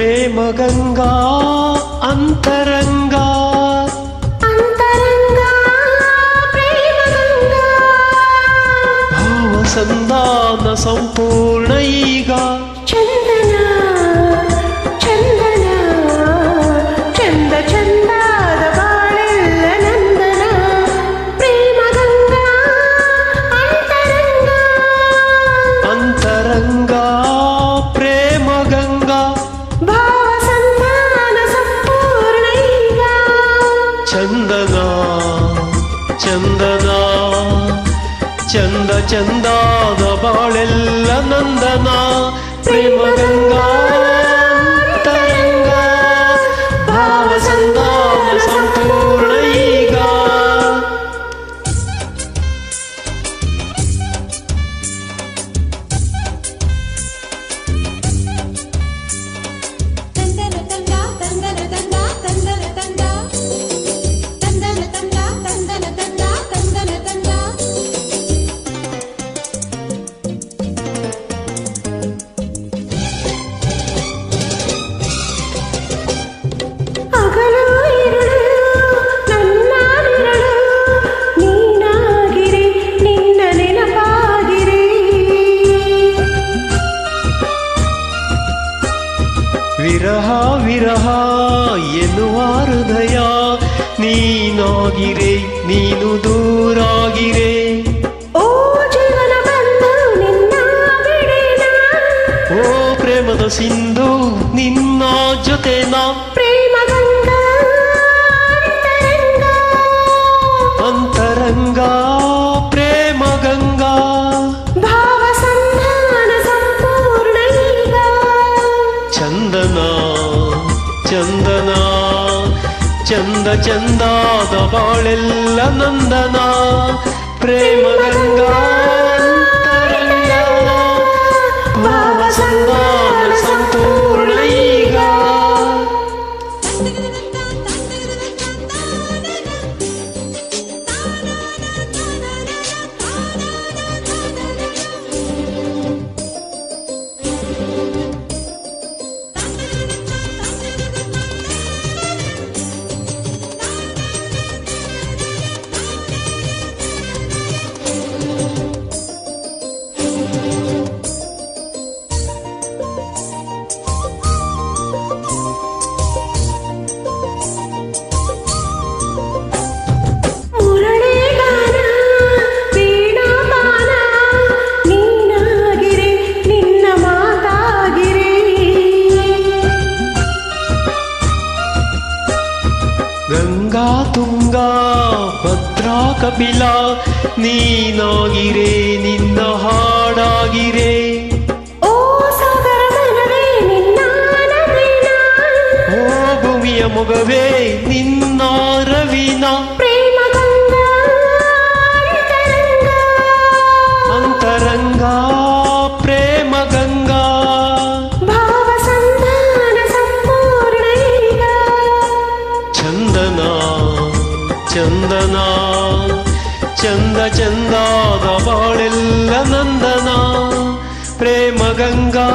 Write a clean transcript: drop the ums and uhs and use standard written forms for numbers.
ಪ್ರೇಮ ಗಂಗಾ ಅಂತರಂಗ ಭಾವ ಸಂಧಾನ ಸಂಪೂರ್ಣ ಈಗ ಚಂದನ ಚಂದನ ಚಂದ ಚಂದಾದ ಬಾಳೆಲ್ಲ ನಂದನ ಪ್ರೇಮ ಗಂಗಾ ಅಂತರಂಗ ಅಂತರಂಗ ಪ್ರೇಮ ಗಂಗಾ ಭಾವ ಸಂಧಾನ ಸಂಪೂರ್ಣ ಈಗ ಚಂದನ ಚಂದನ ಚಂದ ಚಂದಾದ ಬಾಳೆಲ್ಲ ನಂದನ ಪ್ರೇಮ ಗಂಗಾ ಅಂತರಂಗ ಭಾವ ಸಂಧಾನ ಸಂಪೂರ್ಣ ಈಗ ತಂದನ ತಂದ ತಂದನ ತಂದ ತಂದನ ತಂದ ತಂದನ ತಂದ ತಂದನ ತಂದ ತಂದನ ತಂದ ಹಗಲು ഇരുಳು ನನ್ನ ನಿರಳು ನೀನಾಗಿರೆ ನಿನ್ನ ನೆನಪಾಗಿರೆ ವಿರಹ ವಿರಹ ಎನ್ನುವ ಹೃದಯ ನೀನಾಗಿರೆ ನೀನು ದೂರಾಗಿರೆ ಓ ಜೀವನ ಬಂದು ನಿನ್ನ ಬಿಡೆನ ಓ ಪ್ರೇಮದ ಸಿಂಧು ನಿನ್ನ ಜೊತೆನ ಪ್ರೇಮ ಗಂಗಾ ಅಂತರಂಗ ಅಂತರಂಗ ಪ್ರೇಮ ಗಂಗಾ ಭಾವ ಸಂಧಾನ ಸಂಪೂರ್ಣ ಈಗ ಚಂದನ ಚಂದನ ಚಂದ ಚಂದಾದ ಬಾಳೆಲ್ಲ ನಂದನ ಪ್ರೇಮ ಗಂಗಾ ಅಂತರಂಗ ಭಾವ ಸಂಧಾನ ಸಂಪೂರ್ಣ ಈಗ ಮುರಳಿ ಗಾನ ವೀಣಾ ಪಾನ ನೀನಾಗಿರೆ ನಿನ್ನ ಮಾತಾಗಿರೆ ಗಂಗಾ ತುಂಗಾ ಭದ್ರಾ ಕಪಿಲ ನೀನಾಗಿರೆ ನಿನ್ನ ಹಾಡಾಗಿರೆ ಓ ಸಾಗರ ಮನವೇ ನಿನ್ನ ನದಿನ ಓ ಭೂಮಿಯ ಮೊಗವೇ ನಿನ್ನ ರವಿನ ಪ್ರೇಮ ಗಂಗಾ ಅಂತರಂಗ ಅಂತರಂಗ ಪ್ರೇಮ ಗಂಗಾ ಭಾವ ಸಂಧಾನ ಸಂಪೂರ್ಣ ಈಗ ಚಂದನ ಚಂದನ ಚಂದ ಚಂದಾದ ಬಾಳೆಲ್ಲ ನಂದನ ಪ್ರೇಮ ಗಂಗಾ